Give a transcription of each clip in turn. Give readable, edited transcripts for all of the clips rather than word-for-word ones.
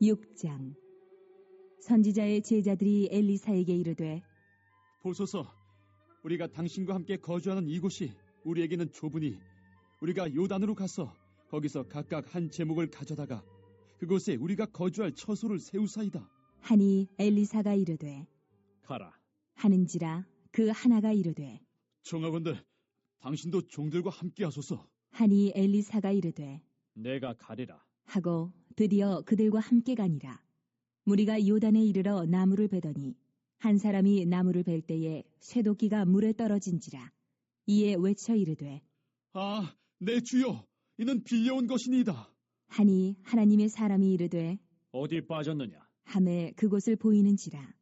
6장. 선지자의 제자들이 엘리사에게 이르되 보소서, 우리가 당신과 함께 거주하는 이곳이 우리에게는 좁으니 우리가 요단으로 가서 거기서 각각 한 제목을 가져다가 그곳에 우리가 거주할 처소를 세우사이다 하니 엘리사가 이르되 가라. 하는지라 그 하나가 이르되 청하건대 당신도 종들과 함께 하소서. 하니 엘리사가 이르되 내가 가리라. 하고 드디어 그들과 함께 가니라. 무리가 요단에 이르러 나무를 베더니 한 사람이 나무를 벨 때에 쇠도끼가 물에 떨어진지라. 이에 외쳐 이르되 아, 내 주여, 이는 빌려온 것이니이다. 하니 하나님의 사람이 이르되 어디 빠졌느냐? 함에 그곳을 보이는지라.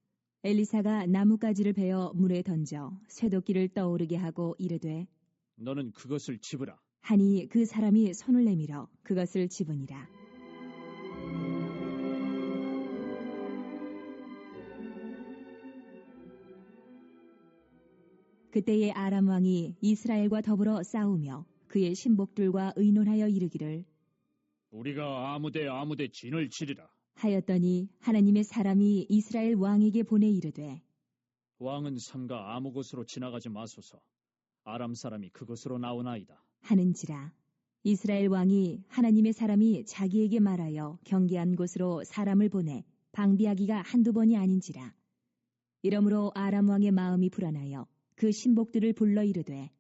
엘리사가 나뭇가지를 베어 물에 던져 쇠도끼를 떠오르게 하고 이르되 너는 그것을 집으라. 하니 그 사람이 손을 내밀어 그것을 집으니라. 그때에 아람 왕이 이스라엘과 더불어 싸우며 그의 신복들과 의논하여 이르기를 우리가 아무데 진을 치리라. 하였더니 하나님의 사람이 이스라엘 왕에게 보내 이르되 왕은 삼가 아무 곳으로 지나가지 마소서. 아람 사람이 그곳으로 나오나이다. 하는지라. 이스라엘 왕이 하나님의 사람이 자기에게 말하여 경계한 곳으로 사람을 보내 방비하기가 한두 번이 아닌지라. 이러므로 아람 왕의 마음이 불안하여 그 신복들을 불러 이르되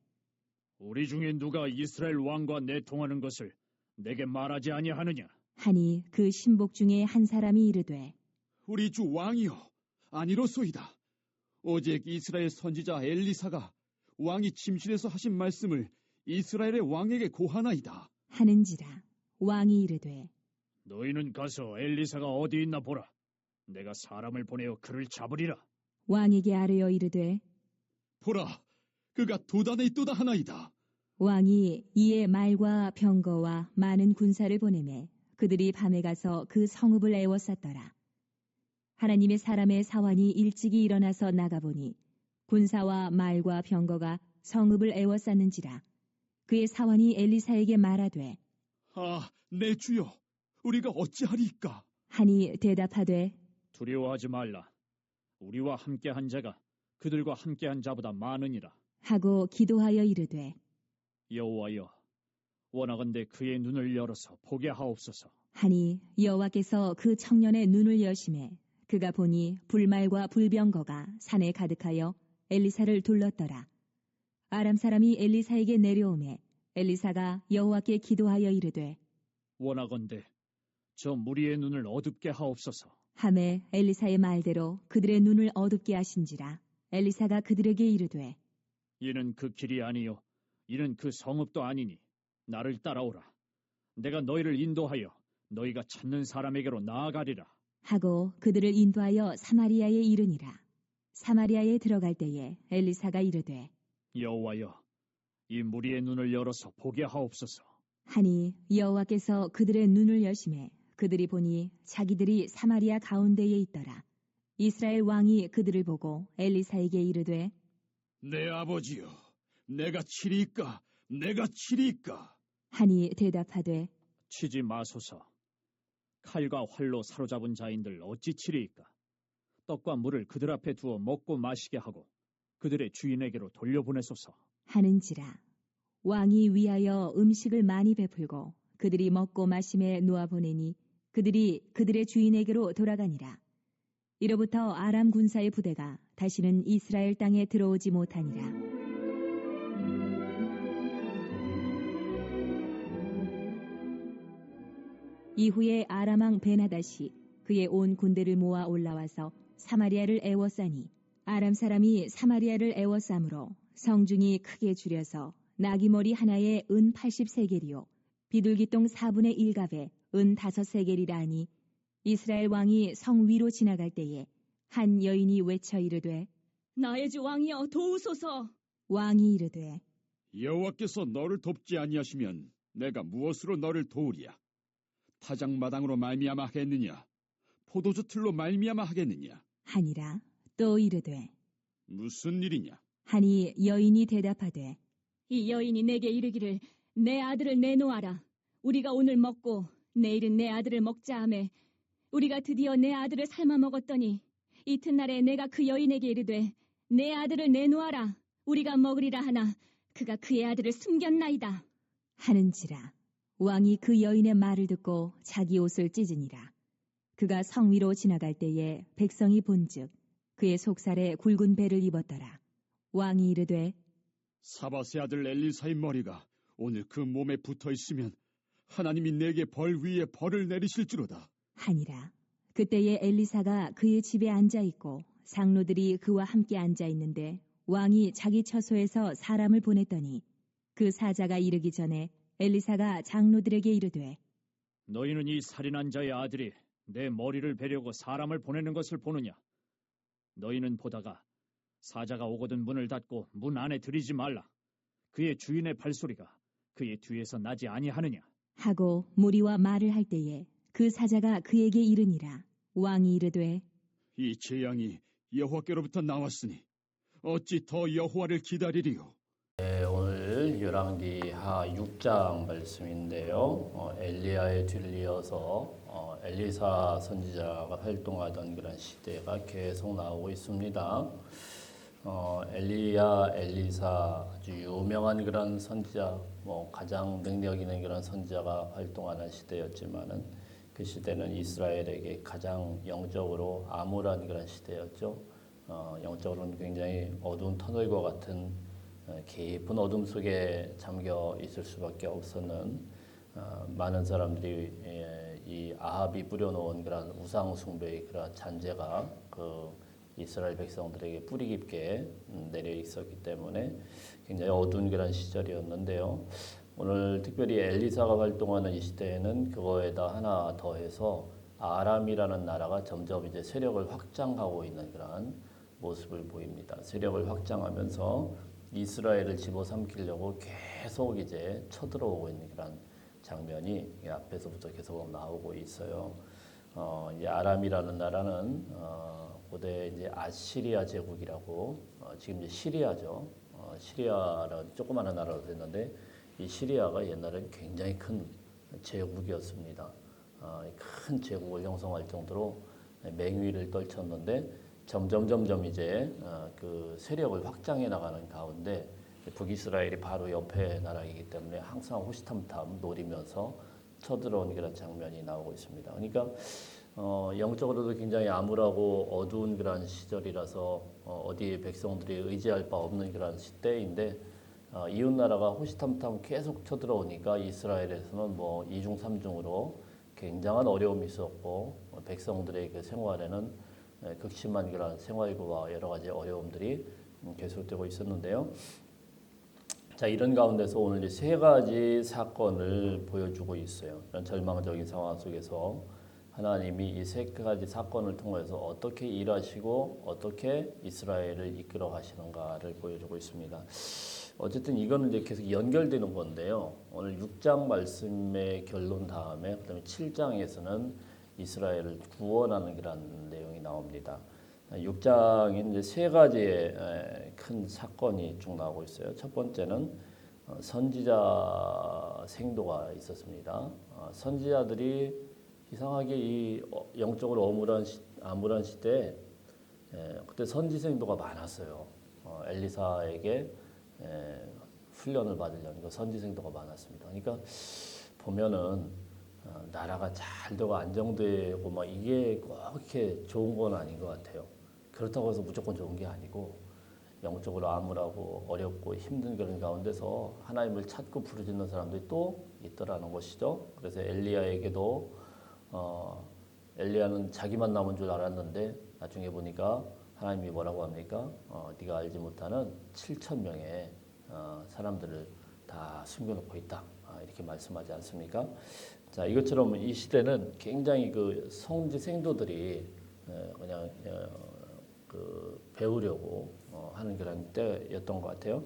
우리 중에 누가 이스라엘 왕과 내통하는 것을 내게 말하지 아니하느냐? 하니 그 신복 중에 한 사람이 이르되 우리 주 왕이여, 아니로소이다. 오직 이스라엘 선지자 엘리사가 왕이 침실에서 하신 말씀을 이스라엘의 왕에게 고하나이다. 하는지라. 왕이 이르되 너희는 가서 엘리사가 어디 있나 보라. 내가 사람을 보내어 그를 잡으리라. 왕에게 아뢰어 이르되 보라, 그가 도단에 있도다 하나이다. 왕이 이에 말과 병거와 많은 군사를 보내매 그들이 밤에 가서 그 성읍을 에워쌌더라. 하나님의 사람의 사환이 일찍이 일어나서 나가보니 군사와 말과 병거가 성읍을 에워쌌는지라. 그의 사환이 엘리사에게 말하되 아, 내 주여, 우리가 어찌하리이까? 하니 대답하되 두려워하지 말라. 우리와 함께한 자가 그들과 함께한 자보다 많으니라. 하고 기도하여 이르되 여호와여, 원하건대 그의 눈을 열어서 보게 하옵소서. 하니 여호와께서 그 청년의 눈을 여심해 그가 보니 불말과 불병거가 산에 가득하여 엘리사를 둘렀더라. 아람 사람이 엘리사에게 내려오매 엘리사가 여호와께 기도하여 이르되 원하건대 저 무리의 눈을 어둡게 하옵소서. 하매 엘리사의 말대로 그들의 눈을 어둡게 하신지라. 엘리사가 그들에게 이르되 이는 그 길이 아니요 이는 그 성읍도 아니니 나를 따라오라. 내가 너희를 인도하여 너희가 찾는 사람에게로 나아가리라. 하고 그들을 인도하여 사마리아에 이르니라. 사마리아에 들어갈 때에 엘리사가 이르되 여호와여, 이 무리의 눈을 열어서 보게 하옵소서. 하니 여호와께서 그들의 눈을 여심해 그들이 보니 자기들이 사마리아 가운데에 있더라. 이스라엘 왕이 그들을 보고 엘리사에게 이르되 내 아버지여, 내가 치리이까? 내가 치리이까? 하니 대답하되 치지 마소서. 칼과 활로 사로잡은 자인들 어찌 치리이까? 떡과 물을 그들 앞에 두어 먹고 마시게 하고 그들의 주인에게로 돌려보내소서. 하는지라. 왕이 위하여 음식을 많이 베풀고 그들이 먹고 마심에 놓아보내니 그들이 그들의 주인에게로 돌아가니라. 이로부터 아람 군사의 부대가 다시는 이스라엘 땅에 들어오지 못하니라. 이후에 아람 왕 베나다시 그의 온 군대를 모아 올라와서 사마리아를 에워싸니 아람 사람이 사마리아를 에워싸므로 성중이 크게 줄여서 나귀머리 하나에 은 80세겔이요 비둘기똥 4분의 1갑에 은 5세겔이라 하니 이스라엘 왕이 성 위로 지나갈 때에 한 여인이 외쳐 이르되 나의 주 왕이여 도우소서. 왕이 이르되 여호와께서 너를 돕지 아니하시면 내가 무엇으로 너를 도우랴? 타작마당으로 말미암아 하겠느냐? 포도주 틀로 말미암아 하겠느냐? 하니라. 또 이르되 무슨 일이냐? 하니 여인이 대답하되 이 여인이 내게 이르기를 내 아들을 내놓아라. 우리가 오늘 먹고 내일은 내 아들을 먹자 하매 우리가 드디어 내 아들을 삶아 먹었더니 이튿날에 내가 그 여인에게 이르되 내 아들을 내놓아라. 우리가 먹으리라 하나 그가 그의 아들을 숨겼나이다. 하는지라 왕이 그 여인의 말을 듣고 자기 옷을 찢으니라. 그가 성 위로 지나갈 때에 백성이 본즉 그의 속살에 굵은 배를 입었더라. 왕이 이르되 사밧의 아들 엘리사의 머리가 오늘 그 몸에 붙어 있으면 하나님이 내게 벌 위에 벌을 내리실 줄로다. 하니라. 그때에 엘리사가 그의 집에 앉아 있고 상노들이 그와 함께 앉아 있는데 왕이 자기 처소에서 사람을 보냈더니 그 사자가 이르기 전에 엘리사가 장로들에게 이르되 너희는 이 살인한 자의 아들이 내 머리를 베려고 사람을 보내는 것을 보느냐? 너희는 보다가 사자가 오거든 문을 닫고 문 안에 들이지 말라. 그의 주인의 발소리가 그의 뒤에서 나지 아니하느냐? 하고 무리와 말을 할 때에 그 사자가 그에게 이르니라. 왕이 이르되 이 재앙이 여호와께로부터 나왔으니 어찌 더 여호와를 기다리리요. 네, 오늘 열왕기하 6장 말씀인데요. 엘리야에 뒤이어서 엘리사 선지자가 활동하던 그런 시대가 계속 나오고 있습니다. 엘리사 아주 유명한 그런 선지자, 가장 능력 있는 그런 선지자가 활동하는 시대였지만은 그 시대는 이스라엘에게 가장 영적으로 암울한 그런 시대였죠. 영적으로는 굉장히 어두운 터널과 같은 깊은 어둠 속에 잠겨 있을 수밖에 없었는 많은 사람들이 이 아합이 뿌려놓은 그런 우상 숭배의 그런 잔재가 그 이스라엘 백성들에게 뿌리 깊게 내려 있었기 때문에 굉장히 어두운 그런 시절이었는데요. 오늘 특별히 엘리사가 활동하는 이 시대에는 그거에다 하나 더해서 아람이라는 나라가 점점 이제 세력을 확장하고 있는 그런 모습을 보입니다. 세력을 확장하면서 이스라엘을 집어삼키려고 계속 이제 쳐들어오고 있는 그런 장면이 앞에서부터 계속 나오고 있어요. 이제 아람이라는 나라는 고대 이제 아시리아 제국이라고 지금 이제 시리아죠. 시리아라는 조그마한 나라로 됐는데 이 시리아가 옛날에 굉장히 큰 제국이었습니다. 큰 제국을 형성할 정도로 맹위를 떨쳤는데 점점 이제 그 세력을 확장해 나가는 가운데 북이스라엘이 바로 옆에 나라이기 때문에 항상 호시탐탐 노리면서 쳐들어온 그런 장면이 나오고 있습니다. 그러니까 영적으로도 굉장히 암울하고 어두운 그런 시절이라서 어디에 백성들이 의지할 바 없는 그런 시대인데 이웃 나라가 호시탐탐 계속 쳐들어오니까 이스라엘에서는 뭐 2중 3중으로 굉장한 어려움이 있었고 백성들의 그 생활에는 극심한 그런 생활고와 여러 가지 어려움들이 계속되고 있었는데요. 자, 이런 가운데서 오늘 이제 세 가지 사건을 보여주고 있어요. 이런 절망적인 상황 속에서 하나님이 이 세 가지 사건을 통해서 어떻게 일하시고 어떻게 이스라엘을 이끌어 가시는가를 보여주고 있습니다. 어쨌든 이거는 이제 계속 연결되는 건데요. 오늘 6장 말씀의 결론 다음에 그다음에 7장에서는 이스라엘을 구원하는 그런 내용이 나옵니다. 6장에 이제 세 가지의 큰 사건이 쭉 나오고 있어요. 첫 번째는 선지자 생도가 있었습니다. 선지자들이 이상하게 이 영적으로 암울한 시대에 그때 선지 생도가 많았어요. 엘리사에게 훈련을 받으려는 선지 생도가 많았습니다. 그러니까 보면은 나라가 잘 되고 안정되고 막 이게 꼭 이렇게 좋은 건 아닌 것 같아요. 그렇다고 해서 무조건 좋은 게 아니고 영적으로 암울하고 어렵고 힘든 그런 가운데서 하나님을 찾고 부르짖는 사람들이 또 있더라는 것이죠. 그래서 엘리야에게도 엘리야는 자기만 남은 줄 알았는데 나중에 보니까 하나님이 뭐라고 합니까? 네가 알지 못하는 7천 명의 사람들을 다 숨겨놓고 있다. 이렇게 말씀하지 않습니까? 자, 이것처럼 이 시대는 굉장히 그 성지 생도들이 그냥 그 배우려고 하는 그런 때였던 것 같아요.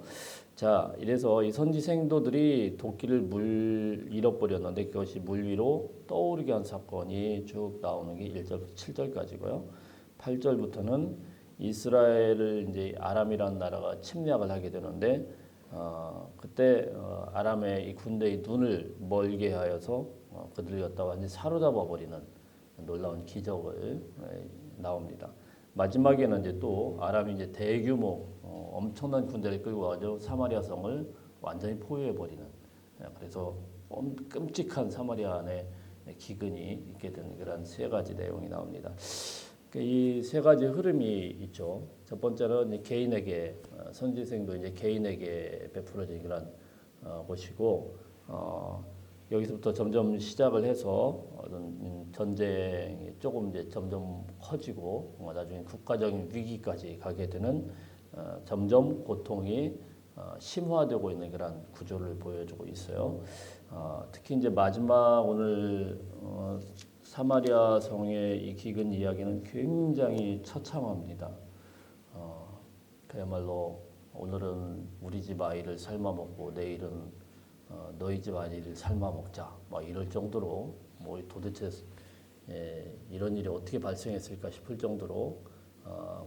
자, 이래서 이 선지 생도들이 도끼를 잃어버렸는데 그것이 물 위로 떠오르게 한 사건이 쭉 나오는 게 1절부터 7절까지고요. 8절부터는 이스라엘을 이제 아람이라는 나라가 침략을 하게 되는데 그때 아람의 이 군대의 눈을 멀게 하여서 그들을 갖다 완전히 사로잡아 버리는 놀라운 기적을 나옵니다. 마지막에는 이제 또 아람이 이제 대규모 엄청난 군대를 끌고 와서 사마리아 성을 완전히 포위해 버리는. 그래서 끔찍한 사마리아 안에 기근이 있게 되는 그런 세 가지 내용이 나옵니다. 이 세 가지 흐름이 있죠. 첫 번째는 이제 개인에게 선지생도 이제 개인에게 베풀어진 그런 것이고 여기서부터 점점 시작을 해서 어떤 전쟁이 조금 이제 점점 커지고 나중에 국가적인 위기까지 가게 되는 점점 고통이 심화되고 있는 그런 구조를 보여주고 있어요. 특히 이제 마지막 오늘 사마리아 성의 이 기근 이야기는 굉장히 처참합니다. 그야말로 오늘은 우리 집 아이를 삶아 먹고 내일은 너희 집 아이를 삶아 먹자, 막 이럴 정도로 뭐 도대체 이런 일이 어떻게 발생했을까 싶을 정도로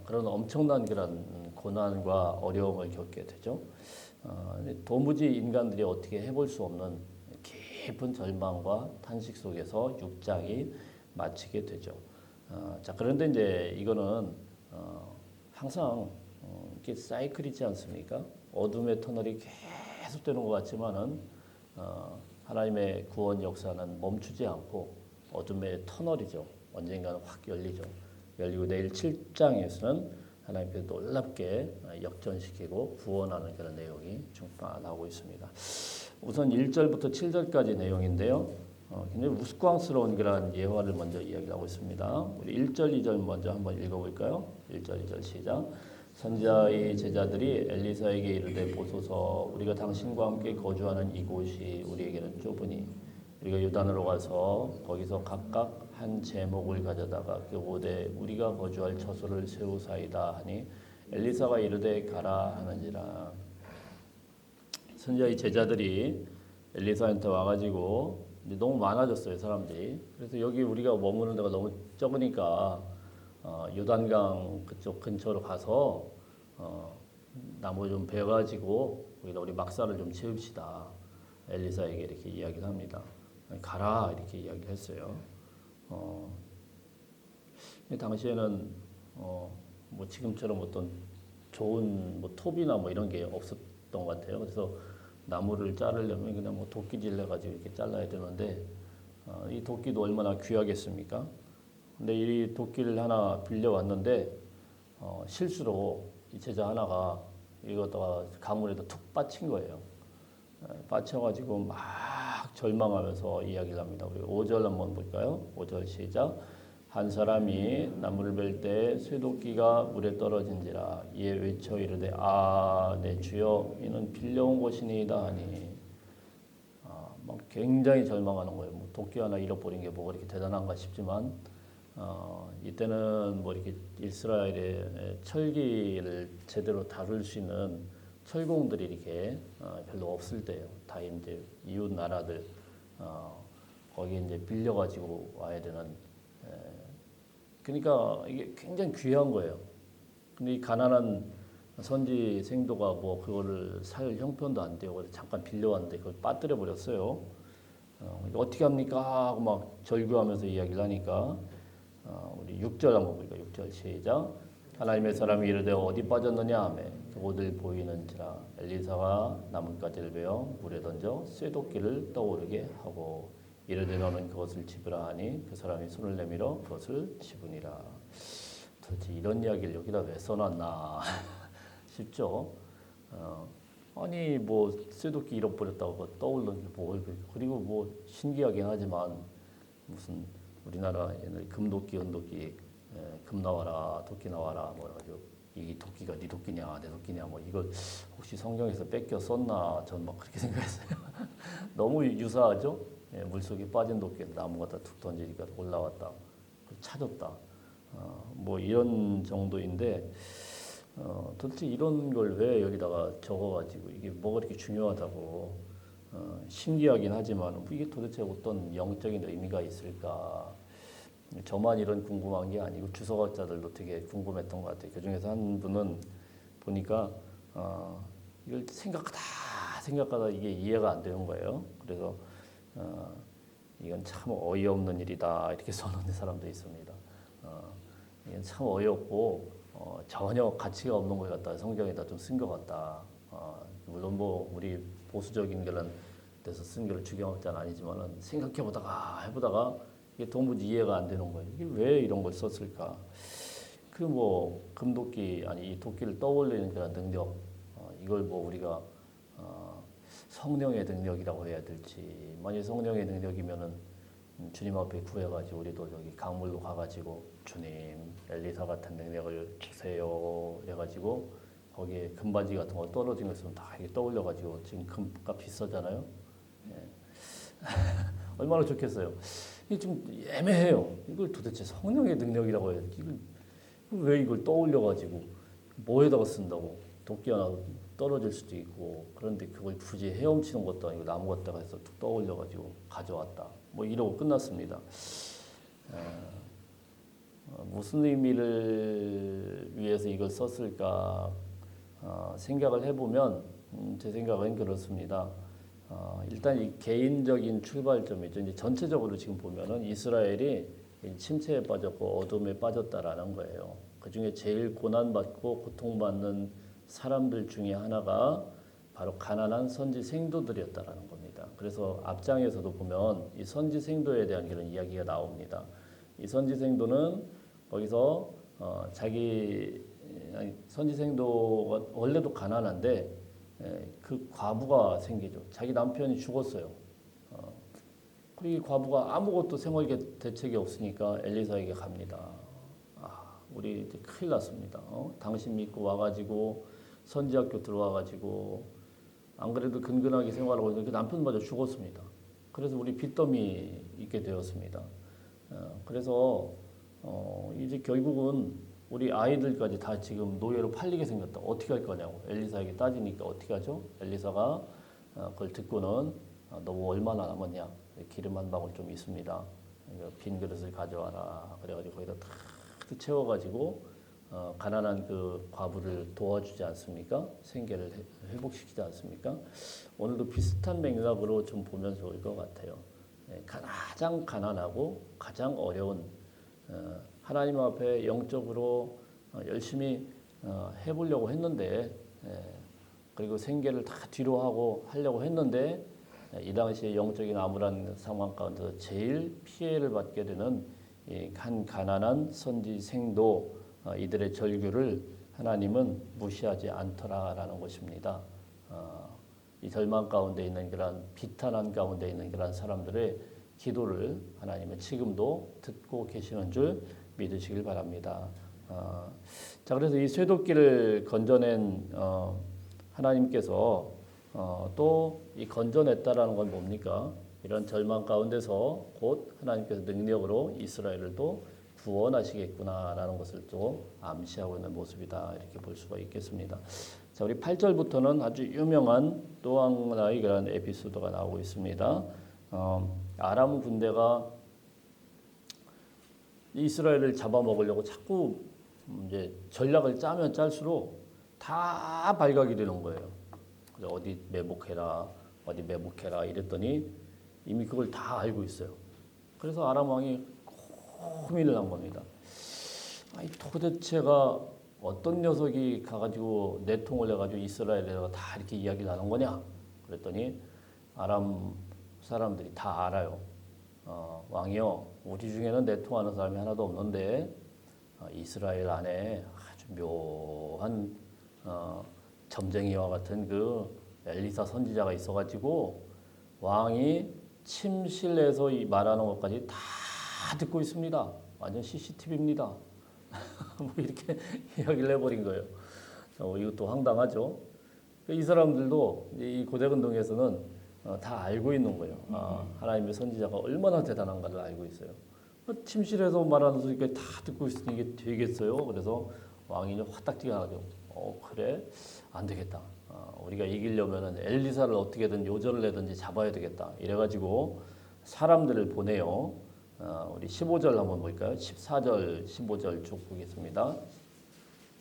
그런 엄청난 그런 고난과 어려움을 겪게 되죠. 도무지 인간들이 어떻게 해볼 수 없는 깊은 절망과 탄식 속에서 6장이 마치게 되죠. 자, 그런데 이제 이거는 항상 이렇게 사이클이지 않습니까? 어둠의 터널이 계속되는 것 같지만은 하나님의 구원 역사는 멈추지 않고 어둠의 터널이죠. 언젠가는 확 열리죠. 열리고 내일 7장에서는 하나님께서 놀랍게 역전시키고 구원하는 그런 내용이 나오고 있습니다. 우선 1절부터 7절까지 내용인데요. 굉장히 우스꽝스러운 그런 예화를 먼저 이야기하고 있습니다. 우리 1절, 2절 먼저 한번 읽어볼까요? 1절, 2절 시작. 선지자의 제자들이 엘리사에게 이르되 보소서 우리가 당신과 함께 거주하는 이곳이 우리에게는 좁으니 우리가 요단으로 가서 거기서 각각 한 제목을 가져다가 그곳에 우리가 거주할 처소를 세우사이다 하니 엘리사가 이르되 가라 하는지라. 선지자의 제자들이 엘리사한테 와가지고 이제 너무 많아졌어요 사람들이. 그래서 여기 우리가 머무는 데가 너무 적으니까 요단강 그쪽 근처로 가서 나무 좀 베어가지고 거기다 우리 막사를 좀 채웁시다. 엘리사에게 이렇게 이야기를 합니다. 가라 이렇게 이야기를 했어요. 당시에는 뭐 지금처럼 어떤 좋은 뭐 톱이나 뭐 이런 게 없었던 것 같아요. 그래서 나무를 자르려면 그냥 뭐 도끼질 해가지고 이렇게 잘라야 되는데 이 도끼도 얼마나 귀하겠습니까? 근데 이 도끼를 하나 빌려왔는데 실수로 이 제자 하나가 이거다가 가물에다 툭 빠친 거예요. 빠쳐가지고 막 절망하면서 이야기를 합니다. 우리 5절 한번 볼까요? 5절 시작. 한 사람이 나무를 벨 때 쇠도끼가 물에 떨어진지라 이에 외쳐 이르되 내 주여 이는 빌려온 것이니이다 하니 막 굉장히 절망하는 거예요. 뭐 도끼 하나 잃어버린 게 뭐가 이렇게 대단한가 싶지만 이때는 뭐 이렇게 이스라엘의 철기를 제대로 다룰 수 있는 철공들이 이렇게 별로 없을 때예요. 다 이제 이웃 나라들 거기에 이제 빌려가지고 와야 되는. 그러니까 이게 굉장히 귀한 거예요. 근데 이 가난한 선지 생도가 뭐 그거를 살 형편도 안 되고 잠깐 빌려왔는데 그걸 빠뜨려 버렸어요. 어떻게 합니까? 하고 막 절규하면서 이야기를 하니까 우리 6절 한번 볼까요? 6절 시작. 하나님의 사람이 이르되 어디 빠졌느냐 하며 그곳을 보이는지라 엘리사가 나뭇가지를 베어 물에 던져 쇠도끼를 떠오르게 하고 이르되 너는 그것을 집으라 하니 그 사람이 손을 내밀어 그것을 집으니라. 도대체 이런 이야기를 여기다 왜 써놨나 싶죠. 아니 뭐 쇠도끼 잃어버렸다고 떠오르는 게 뭐 그리고 뭐 신기하긴 하지만 무슨 우리나라 옛날 금도끼 은도끼 금 나와라 도끼 나와라 뭐 가지고 이 도끼가 네 도끼냐 내 도끼냐 뭐 이걸 혹시 성경에서 뺏겨 썼나 전 막 그렇게 생각했어요. 너무 유사하죠. 물속에 빠진 도끼에서 나무 갖다 툭 던지니까 올라왔다 찾았다 뭐 이런 정도인데 도대체 이런 걸 왜 여기다가 적어가지고 이게 뭐가 이렇게 중요하다고 신기하긴 하지만 뭐 이게 도대체 어떤 영적인 의미가 있을까. 저만 이런 궁금한 게 아니고 주석학자들도 되게 궁금했던 것 같아요. 그 중에서 한 분은 보니까 이걸 생각하다 이게 이해가 안 되는 거예요. 그래서 이건 참 어이없는 일이다 이렇게 선언하는 사람도 있습니다. 이건 참 어이없고 전혀 가치가 없는 것 같다. 성경에다 좀 쓴 것 같다. 물론 뭐 우리 보수적인 그런 데서 쓴 거를 주경할 자는 아니지만은 해보다가 이게 도무지 이해가 안 되는 거예요. 이게 왜 이런 걸 썼을까? 그 뭐 금도끼 아니 이 도끼를 떠올리는 그런 능력 이걸 뭐 우리가 성령의 능력이라고 해야 될지 만약 성령의 능력이면은 주님 앞에 구해가지고 우리도 저기 강물로 가가지고 주님 엘리사 같은 능력을 주세요 해가지고 거기에 금바지 같은 거 떨어진 거 있으면 다 이게 떠올려가지고 지금 금값 비싸잖아요. 예. 얼마나 좋겠어요. 이게 좀 애매해요. 이걸 도대체 성령의 능력이라고 해야 될지 왜 이걸 떠올려가지고 뭐에다가 쓴다고 도끼 하나 떨어질 수도 있고 그런데 그걸 굳이 헤엄치는 것도 아니고 나무 갖다가 해서 툭 떠올려가지고 가져왔다. 뭐 이러고 끝났습니다. 무슨 의미를 위해서 이걸 썼을까 생각을 해보면 제 생각은 그렇습니다. 일단 이 개인적인 출발점이죠. 이제 전체적으로 지금 보면은 이스라엘이 침체에 빠졌고 어둠에 빠졌다라는 거예요. 그 중에 제일 고난받고 고통받는 사람들 중에 하나가 바로 가난한 선지 생도들이었다라는 겁니다. 그래서 앞장에서도 보면 이 선지 생도에 대한 그런 이야기가 나옵니다. 이 선지 생도는 거기서 선지 생도가 원래도 가난한데 그 과부가 생기죠. 자기 남편이 죽었어요. 그리고 이 과부가 아무것도 생활 대책이 없으니까 엘리사에게 갑니다. 우리 이제 큰일 났습니다. 당신 믿고 와가지고 선지학교 들어와가지고 안 그래도 근근하게 생활하고 있는데 남편마저 죽었습니다. 그래서 우리 빚더미 있게 되었습니다. 그래서 이제 결국은 우리 아이들까지 다 지금 노예로 팔리게 생겼다. 어떻게 할 거냐고 엘리사에게 따지니까 어떻게 하죠? 엘리사가 그걸 듣고는 너 얼마나 남았냐? 기름 한 방울 좀 있습니다. 빈 그릇을 가져와라. 그래가지고 거기다 다 채워가지고 가난한 그 과부를 도와주지 않습니까? 생계를 회복시키지 않습니까? 오늘도 비슷한 맥락으로 좀 보면 좋을 것 같아요. 가장 가난하고 가장 어려운 하나님 앞에 영적으로 열심히 해보려고 했는데 그리고 생계를 다 뒤로 하고 하려고 했는데 이 당시에 영적인 암울한 상황 가운데서 제일 피해를 받게 되는 한 가난한 선지 생도 이들의 절규를 하나님은 무시하지 않더라라는 것입니다. 이 절망 가운데 있는 그런 비탄한 가운데 있는 그런 사람들의 기도를 하나님은 지금도 듣고 계시는 줄 믿으시길 바랍니다. 자, 그래서 이 쇠도끼를 건져낸 하나님께서 또 이 건져냈다라는 건 뭡니까? 이런 절망 가운데서 곧 하나님께서 능력으로 이스라엘을 또 구원하시겠구나라는 것을 또 암시하고 있는 모습이다 이렇게 볼 수가 있겠습니다. 자, 우리 8절부터는 아주 유명한 또 하나의 그런 에피소드가 나오고 있습니다. 아람 군대가 이스라엘을 잡아먹으려고 자꾸 이제 전략을 짜면 짤수록 다 발각이 되는 거예요. 어디 매복해라 이랬더니 이미 그걸 다 알고 있어요. 그래서 아람 왕이 고민을 한 겁니다. 아니, 도대체가 어떤 녀석이 가가지고 내통을 해가지고 이스라엘에다가 다 이렇게 이야기를 하는 거냐? 그랬더니 아람 사람들이 다 알아요. 왕이요, 우리 중에는 내통하는 사람이 하나도 없는데 이스라엘 안에 아주 묘한 점쟁이와 같은 그 엘리사 선지자가 있어가지고 왕이 침실에서 이 말하는 것까지 다 듣고 있습니다. 완전 CCTV입니다. 뭐 이렇게 이야기를 해버린 거예요. 이것도 황당하죠. 이 사람들도 이 고대근동에서는 다 알고 있는 거예요. 하나님의 선지자가 얼마나 대단한가를 알고 있어요. 침실에서 말하는 소리까지 다 듣고 있으니 이게 되겠어요. 그래서 왕이 화딱지가 나죠. 그래? 안 되겠다. 우리가 이기려면 엘리사를 어떻게든 요절을 내든지 잡아야 되겠다. 이래가지고 사람들을 보내요. 우리 15절 한번 볼까요? 14절, 15절 쭉 보겠습니다.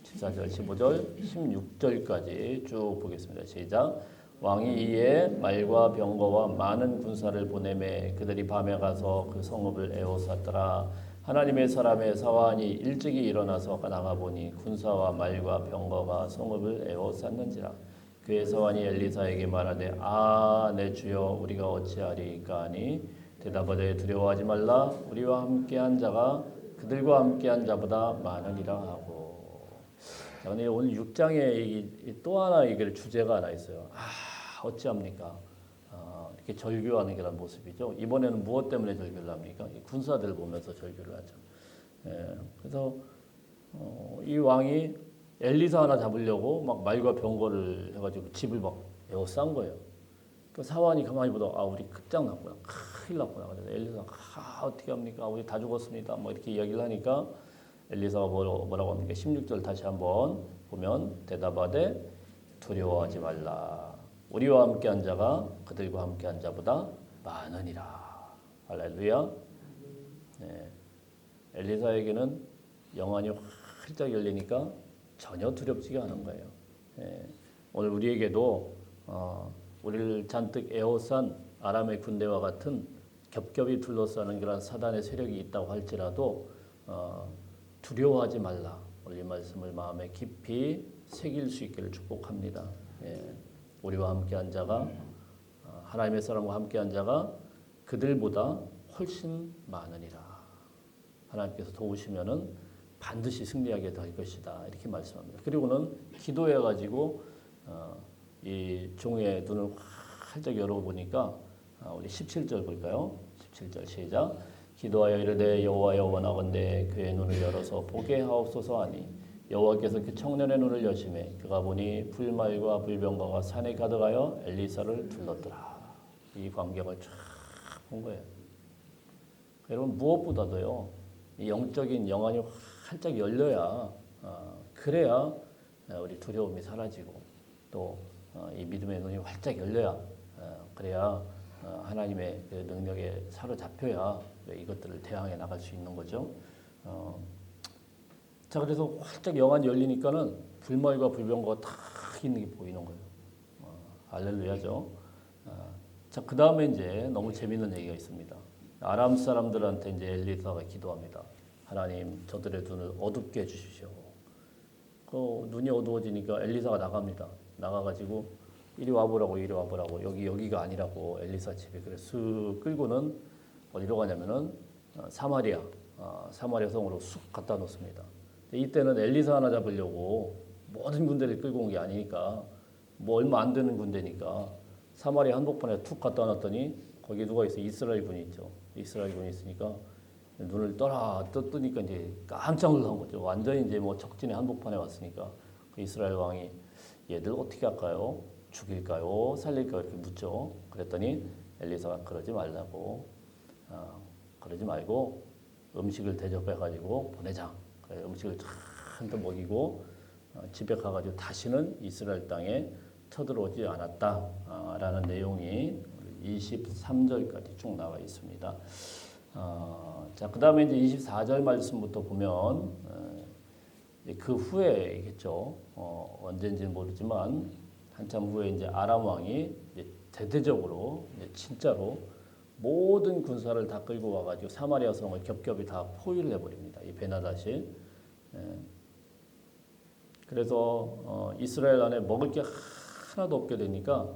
14절, 15절, 16절까지 쭉 보겠습니다. 시작. 왕이 이에 말과 병거와 많은 군사를 보내매 그들이 밤에 가서 그 성읍을 에워쌌더라. 하나님의 사람의 사환이 일찍이 일어나서 나가보니 군사와 말과 병거가 성읍을 에워쌌는지라. 그의 사환이 엘리사에게 말하되 내 주여 우리가 어찌하리까 하니 대답하되 두려워하지 말라. 우리와 함께한 자가 그들과 함께한 자보다 많으니라 하고. 자, 근데 오늘 6장에 또 하나 이게 주제가 하나 있어요. 어찌합니까? 이렇게 절규하는 그런 모습이죠. 이번에는 무엇 때문에 절규를 합니까? 이 군사들 보면서 절규를 하죠. 그래서 이 왕이 엘리사 하나 잡으려고 막 말과 병거를 해가지고 집을 막 에워싼 거예요. 그 사환이 가만히 보다 우리 끝장났구나, 큰일 났구나. 그래서 엘리사가 어떻게 합니까? 우리 다 죽었습니다. 뭐 이렇게 이야기를 하니까 엘리사가 뭐라고 합니까? 16절 다시 한번 보면 대답하되 두려워하지 말라. 우리와 함께한 자가 그들과 함께한 자보다 많으니라. 할렐루야. 네. 엘리사에게는 영안이 활짝 열리니까 전혀 두렵지가 않은 거예요. 네. 오늘 우리에게도 우리를 잔뜩 에워싼 아람의 군대와 같은 겹겹이 둘러싸는 그런 사단의 세력이 있다고 할지라도 두려워하지 말라. 오늘 이 말씀을 마음에 깊이 새길 수 있기를 축복합니다. 예. 우리와 함께한 자가 하나님의 사람과 함께한 자가 그들보다 훨씬 많으니라. 하나님께서 도우시면은 반드시 승리하게 될 것이다. 이렇게 말씀합니다. 그리고는 기도해가지고 이 종의 눈을 활짝 열어보니까 우리 17절 볼까요? 17절 시작. 기도하여 이르되 여호와여 원하건대 그의 눈을 열어서 보게 하옵소서 하니 여호와께서 그 청년의 눈을 여심해 그가 보니 불말과 불병거가 산에 가득하여 엘리사를 둘렀더라. 이 광경을 쫙 본 거예요. 여러분 무엇보다도요, 이 영적인 영안이 활짝 열려야 그래야 우리 두려움이 사라지고 또 이 믿음의 눈이 활짝 열려야 그래야 하나님의 그 능력에 사로잡혀야 이것들을 대항해 나갈 수 있는 거죠. 자, 그래서 활짝 영안이 열리니까는 불말과 불병거가 다 있는 게 보이는 거예요. 할렐루야죠. 자, 그 다음에 이제 너무 재밌는 얘기가 있습니다. 아람 사람들한테 이제 엘리사가 기도합니다. 하나님, 저들의 눈을 어둡게 해주십시오. 그 눈이 어두워지니까 엘리사가 나갑니다. 나가가지고 이리 와보라고, 이리 와보라고, 여기가 아니라고 엘리사 집에 그래서 쓱 끌고는 어디로 가냐면은 사마리아 성으로 쑥 갖다 놓습니다. 이때는 엘리사 하나 잡으려고 모든 군대를 끌고 온 게 아니니까 뭐 얼마 안 되는 군대니까 사마리아 한복판에 툭 갖다 놨더니 거기 누가 있어? 이스라엘 군이 있죠. 이스라엘 군이 있으니까 눈을 뜨니까 이제 깜짝 놀란 거죠. 완전히 이제 뭐 적진의 한복판에 왔으니까 그 이스라엘 왕이 얘들 어떻게 할까요? 죽일까요? 살릴까요? 이렇게 묻죠. 그랬더니 엘리사가 그러지 말라고, 그러지 말고 음식을 대접해가지고 보내자. 그래, 음식을 잔뜩 먹이고 집에 가가지고 다시는 이스라엘 땅에 쳐들어오지 않았다라는 내용이 23절까지 쭉 나와 있습니다. 자, 그 다음에 이제 24절 말씀부터 보면 그 후에겠죠. 언제인지는 모르지만 한참 후에 이제 아람 왕이 이제 대대적으로 이제 진짜로 모든 군사를 다 끌고 와가지고 사마리아 성을 겹겹이 다 포위를 해버립니다. 이 베나닷이. 그래서 이스라엘 안에 먹을 게 하나도 없게 되니까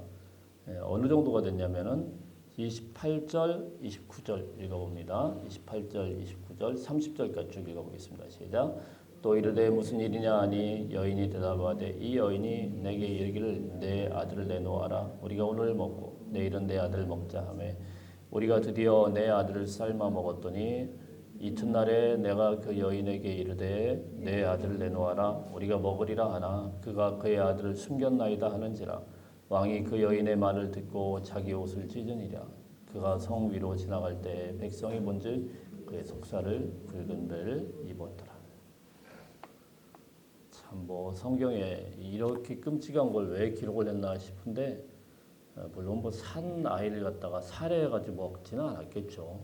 어느 정도가 됐냐면은 28절, 29절 읽어봅니다. 28절, 29절, 30절까지 쭉 읽어보겠습니다. 시작. 또 이르되 무슨 일이냐 하니 여인이 대답하되 이 여인이 내게 이르기를 내 아들을 내놓아라. 우리가 오늘 먹고 내일은 내 아들을 먹자 하매 우리가 드디어 내 아들을 삶아 먹었더니 이튿날에 내가 그 여인에게 이르되 내 아들을 내놓아라. 우리가 먹으리라 하나 그가 그의 아들을 숨겼나이다 하는지라. 왕이 그 여인의 말을 듣고 자기 옷을 찢으니라. 그가 성 위로 지나갈 때 백성이 본즉 그의 속살을 붉은 배를 입었더라. 참 뭐 성경에 이렇게 끔찍한 걸 왜 기록을 했나 싶은데 물론 뭐 산 아이를 갖다가 살해해가지고 먹지는 않았겠죠.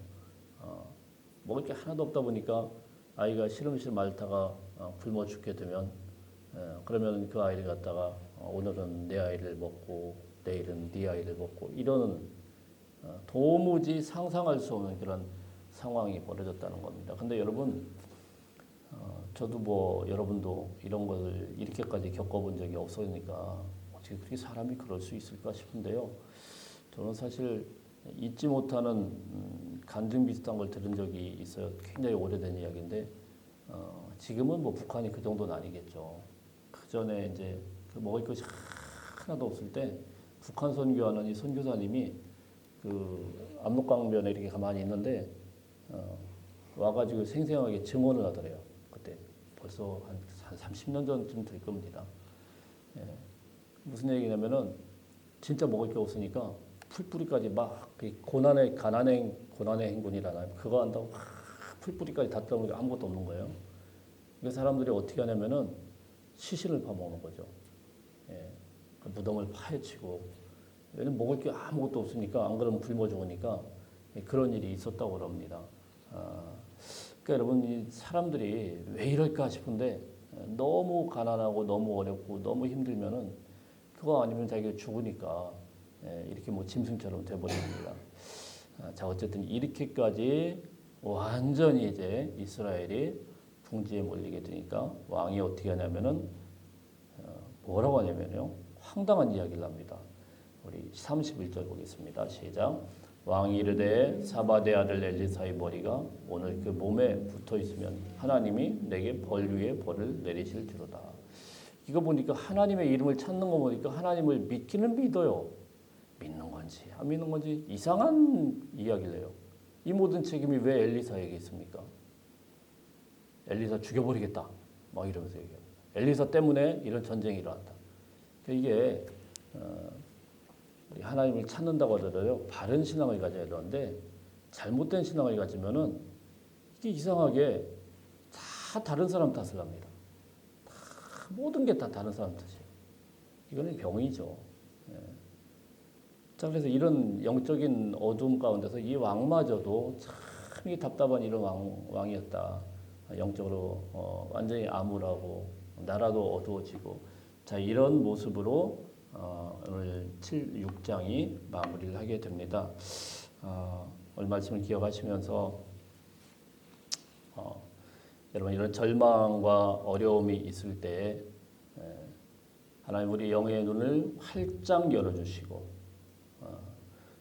먹을 게 하나도 없다 보니까 아이가 시름시름 앓다가 굶어 죽게 되면 그러면 그 아이를 갖다가 오늘은 내 아이를 먹고 내일은 네 아이를 먹고 이런 도무지 상상할 수 없는 그런 상황이 벌어졌다는 겁니다. 근데 여러분, 저도 뭐 여러분도 이런 걸 이렇게까지 겪어본 적이 없으니까 어떻게 그렇게 사람이 그럴 수 있을까 싶은데요. 저는 사실 잊지 못하는 간증 비슷한 걸 들은 적이 있어요. 굉장히 오래된 이야기인데 지금은 뭐 북한이 그 정도는 아니겠죠. 그 전에 이제 그 먹을 것이 하나도 없을 때 북한 선교하는 이 선교사님이 그 압록강변에 이렇게 가만히 있는데 와가지고 생생하게 증언을 하더래요. 그때 벌써 한 30년 전쯤 될 겁니다. 예. 무슨 얘기냐면은 진짜 먹을 게 없으니까 풀뿌리까지 막 고난의 행군이라나요? 그거 한다고 막 풀뿌리까지 다 떠먹으니까 아무것도 없는 거예요. 그 사람들이 어떻게 하냐면은 시신을 파먹는 거죠. 예. 그 무덤을 파헤치고 왜냐면 먹을 게 아무것도 없으니까 안 그러면 굶어 죽으니까 그런 일이 있었다고 그럽니다. 그러니까 여러분 이 사람들이 왜 이럴까 싶은데 너무 가난하고 너무 어렵고 너무 힘들면은 그거 아니면 자기가 죽으니까 이렇게 뭐 짐승처럼 돼버립니다. 자 어쨌든 이렇게까지 완전히 이제 이스라엘이 궁지에 몰리게 되니까 왕이 어떻게 하냐면은 뭐라고 하냐면요 황당한 이야기를 합니다. 우리 31절 보겠습니다. 시작. 왕이 이르되 사바데 아들 엘리사의 머리가 오늘 그 몸에 붙어 있으면 하나님이 내게 벌 위에 벌을 내리실 줄로다. 이거 보니까 하나님의 이름을 찾는 거 보니까 하나님을 믿기는 믿어요. 믿는 건지 안 믿는 건지 이상한 이야기를 해요. 이 모든 책임이 왜 엘리사에게 있습니까? 엘리사 죽여버리겠다. 막 이러면서 얘기해요. 엘리사 때문에 이런 전쟁이 일어났다. 이게 우리 하나님을 찾는다고 하더라도 바른 신앙을 가져야 되는데 잘못된 신앙을 가지면은 이게 이상하게 다 다른 사람 탓을 합니다. 다 모든 게 다 다른 사람 탓이에요. 이거는 병이죠. 예. 자 그래서 이런 영적인 어두움 가운데서 이 왕마저도 참 이 답답한 이런 왕이었다. 영적으로 완전히 암울하고 나라도 어두워지고 자 이런 모습으로 오늘 6장이 마무리를 하게 됩니다. 오늘 말씀을 기억하시면서 여러분 이런 절망과 어려움이 있을 때 하나님 우리 영의 눈을 활짝 열어주시고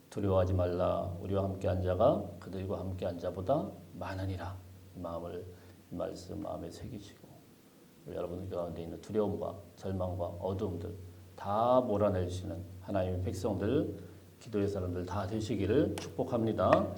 두려워하지 말라 우리와 함께한 자가 그들과 함께한 자보다 많으니라 이 말씀 마음에 새기시고 여러분 가운데 있는 두려움과 절망과 어두움들 다 몰아내주시는 하나님의 백성들, 기도의 사람들 다 되시기를 축복합니다.